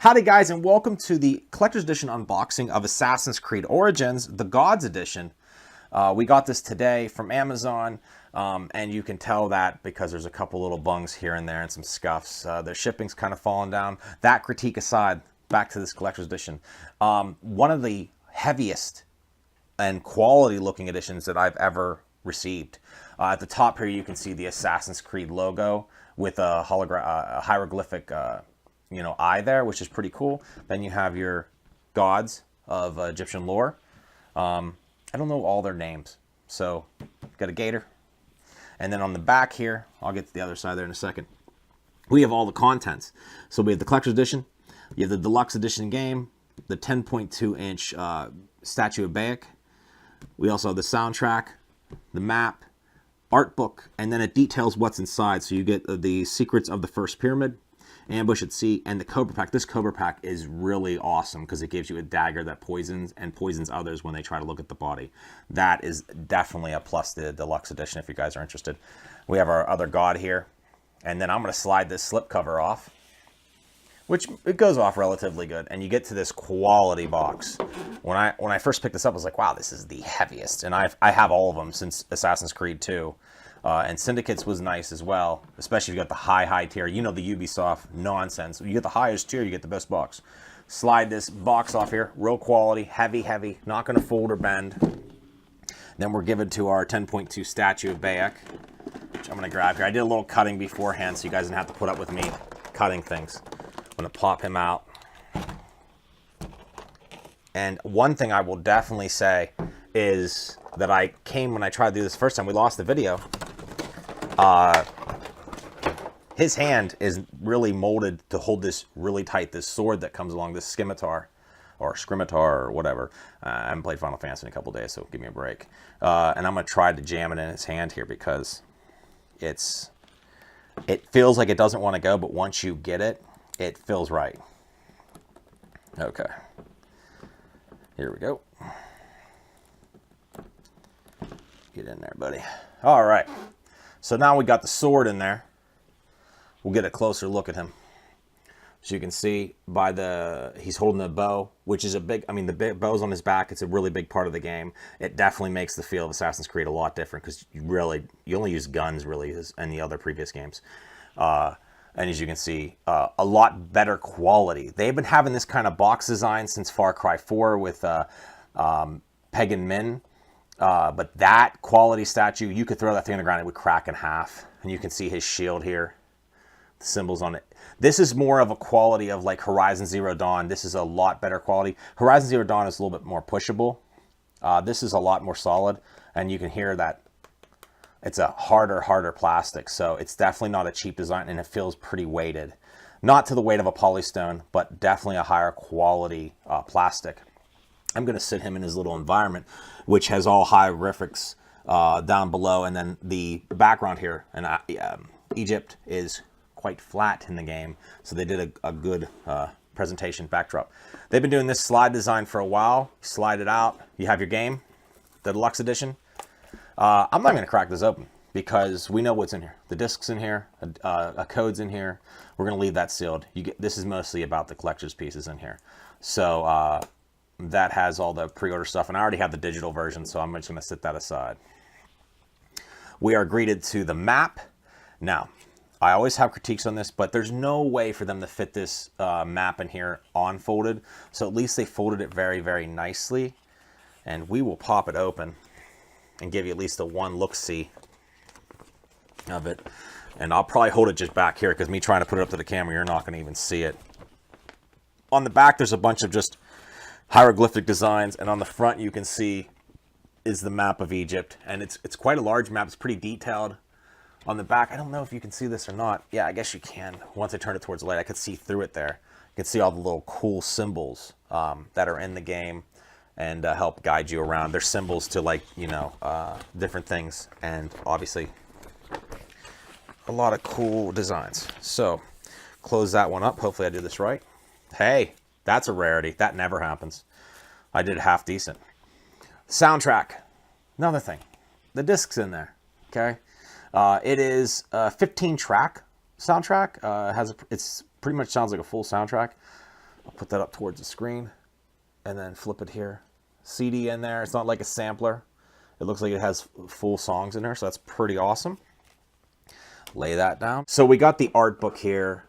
Howdy guys, and welcome to the Collector's Edition unboxing of Assassin's Creed Origins, the Gods Edition. We got this today from Amazon, and you can tell that because there's a couple little bungs here and there and some scuffs. The shipping's kind of fallen down. That critique aside, back to this Collector's Edition. One of the heaviest and quality looking editions that I've ever received. At the top here you can see the Assassin's Creed logo with a hieroglyphic eye there, which is pretty cool. Then you have your gods of Egyptian lore. I don't know all their names. So, got a gator. And then on the back here, I'll get to the other side there in a second, we have all the contents. So we have the Collector's Edition, you have the Deluxe Edition game, the 10.2-inch statue of Bayek. We also have the soundtrack, the map, art book, and then it details what's inside. So you get the secrets of the first pyramid, Ambush at Sea, and the Cobra Pack. This Cobra Pack is really awesome because it gives you a dagger that poisons and poisons others when they try to look at the body. That is definitely a plus to the Deluxe Edition if you guys are interested. We have our other god here, and then I'm going to slide this slip cover off, which it goes off relatively good, and you get to this quality box. When I first picked this up, I was like, wow, this is the heaviest, and I have all of them since Assassin's Creed 2. And Syndicates was nice as well, especially if you got the high tier. You know the Ubisoft nonsense. You get the highest tier, you get the best box. Slide this box off here, real quality, heavy, not going to fold or bend. Then we're given to our 10.2 statue of Bayek, which I'm going to grab here. I did a little cutting beforehand, so you guys didn't have to put up with me cutting things. I'm going to pop him out. And one thing I will definitely say is that when I tried to do this first time, we lost the video. His hand is really molded to hold this really tight, this sword that comes along, this scimitar or whatever. I haven't played Final Fantasy in a couple days, so give me a break. And I'm going to try to jam it in his hand here because it feels like it doesn't want to go, but once you get it, it feels right. Okay. Here we go. Get in there, buddy. All right. So now we got the sword in there. We'll get a closer look at him. So you can see he's holding the bow, which is the bow's on his back. It's a really big part of the game. It definitely makes the feel of Assassin's Creed a lot different because you only use guns really in the other previous games. And as you can see, a lot better quality. They've been having this kind of box design since Far Cry 4 with Pagan Min. But that quality statue, you could throw that thing on the ground, it would crack in half. And you can see his shield here, the symbols on it. This is more of a quality of like Horizon Zero Dawn. This is a lot better quality. Horizon Zero Dawn is a little bit more pushable. This is a lot more solid, and you can hear that it's a harder plastic. So it's definitely not a cheap design, and it feels pretty weighted. Not to the weight of a polystone, but definitely a higher quality plastic. I'm going to sit him in his little environment, which has all hieroglyphics down below, and then the background here. And Egypt is quite flat in the game, so they did a good presentation backdrop. They've been doing this slide design for a while. Slide it out. You have your game, the Deluxe Edition. I'm not going to crack this open because we know what's in here. The disc's in here, a code's in here. We're going to leave that sealed. This is mostly about the collector's pieces in here. So that has all the pre-order stuff, and I already have the digital version, so I'm just going to set that aside. We are greeted to the map. Now, I always have critiques on this, but there's no way for them to fit this map in here unfolded, so at least they folded it very nicely, and we will pop it open and give you at least a one look-see of it. And I'll probably hold it just back here because me trying to put it up to the camera, you're not going to even see it. On the back, there's a bunch of just hieroglyphic designs, and on the front you can see is the map of Egypt, and it's quite a large map. It's pretty detailed. On the back, I don't know if you can see this or not. Yeah, I guess you can. Once I turn it towards the light, I could see through it there. You can see all the little cool symbols that are in the game and help guide you around. They're symbols to different things, and obviously a lot of cool designs. So close that one up. Hopefully I did this right. Hey, that's a rarity. That never happens. I did half decent. Soundtrack. Another thing. The disc's in there. Okay. It is a 15-track soundtrack. It's pretty much sounds like a full soundtrack. I'll put that up towards the screen and then flip it here. CD in there. It's not like a sampler. It looks like it has full songs in there, so that's pretty awesome. Lay that down. So we got the art book here,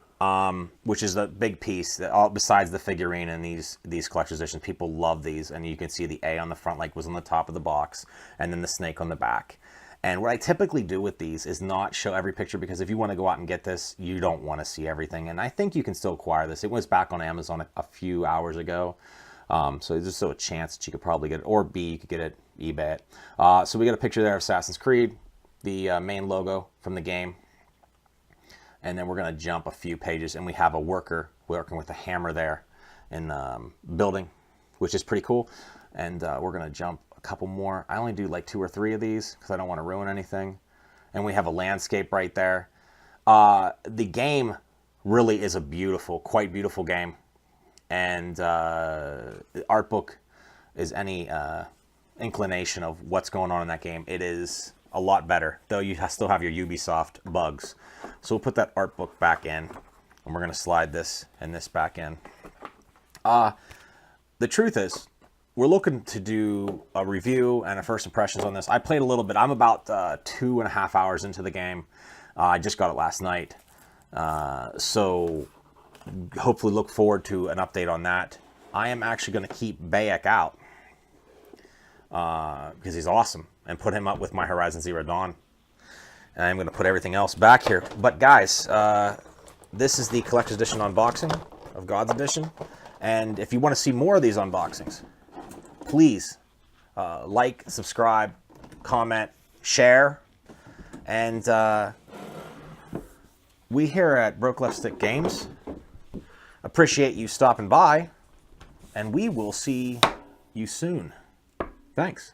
which is a big piece. That besides the figurine and these collector's editions, people love these, and you can see the A on the front, like was on the top of the box, and then the snake on the back. And what I typically do with these is not show every picture, because if you want to go out and get this, you don't want to see everything. And I think you can still acquire this. It was back on Amazon a few hours ago. So there's still a chance that you could probably get it, or B, you could get it, eBay it. So we got a picture there of Assassin's Creed, the main logo from the game. And then we're going to jump a few pages, and we have a worker working with a hammer there in the building, which is pretty cool. And we're going to jump a couple more. I only do like 2 or 3 of these because I don't want to ruin anything. And we have a landscape right there. The game really is a beautiful, quite beautiful game. And the art book is any inclination of what's going on in that game. It is a lot better, though you still have your Ubisoft bugs. So we'll put that art book back in, and we're going to slide this and this back in. The truth is, we're looking to do a review and a first impressions on this. I played a little bit. I'm about 2.5 hours into the game. I just got it last night. So hopefully look forward to an update on that. I am actually going to keep Bayek out because he's awesome, and put him up with my Horizon Zero Dawn. And I'm going to put everything else back here. But guys, this is the collector's edition unboxing of God's Edition. And if you want to see more of these unboxings, please like, subscribe, comment, share. And we here at Broke Left Stick Games appreciate you stopping by, and we will see you soon. Thanks.